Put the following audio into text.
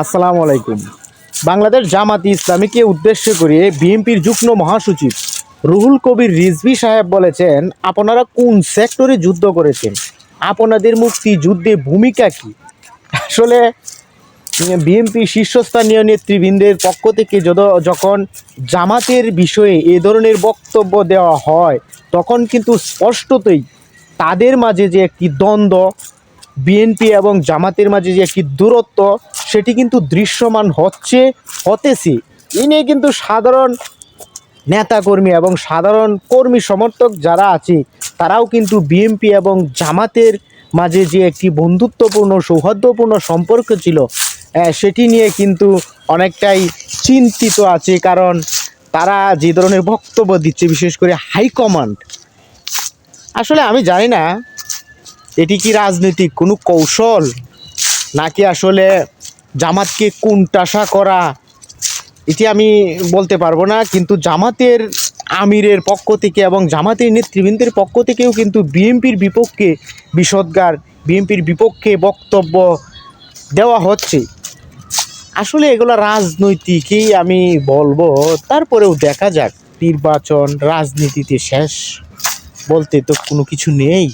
আসসালামু আলাইকুম। বাংলাদেশ জামাতি ইসলামীকে উদ্দেশ্য করে বিএনপির যুগ্ম মহাসচিব রুহুল কবির রিজভী সাহেব বলেছেন, আপনারা কোন সেক্টরে যুদ্ধ করেছেন, আপনাদের মুক্তি যুদ্ধে ভূমিকা কি? আসলে বিএনপি শীর্ষস্থানীয় নেতৃবৃন্দের পক্ষ থেকে যখন জামাতের বিষয়ে এ ধরনের বক্তব্য দেওয়া হয়, তখন কিন্তু স্পষ্টতই তাদের মাঝে যে একটি দ্বন্দ্ব, বিএনপি এবং জামাতের মাঝে যে একটি দূরত্ব, সেটি কিন্তু দৃশ্যমান হতেছে। এ নিয়ে কিন্তু সাধারণ নেতাকর্মী এবং সাধারণ কর্মী সমর্থক যারা আছে, তারাও কিন্তু বিএনপি এবং জামাতের মাঝে যে একটি বন্ধুত্বপূর্ণ সৌহার্দ্যপূর্ণ সম্পর্ক ছিল, সেটি নিয়ে কিন্তু অনেকটাই চিন্তিত আছে। কারণ তারা যে ধরনের বক্তব্য দিচ্ছে, বিশেষ করে হাইকমান্ড, আসলে আমি জানি না এটি কি রাজনৈতিক কোনো কৌশল, নাকি আসলে জামাতকে কোণঠাসা করা, এটি আমি বলতে পারবো না। কিন্তু জামাতের আমিরের পক্ষ থেকে এবং জামাতের নেতৃবৃন্দের পক্ষ থেকেও কিন্তু বিএনপির বিপক্ষে বিষোদ্গার, বিএনপির বিপক্ষে বক্তব্য দেওয়া হচ্ছে। আসলে এগুলো রাজনৈতিকই আমি বলবো। তারপরেও দেখা যাক, নির্বাচন রাজনীতিতে শেষ বলতে তো কোনো কিছু নেই।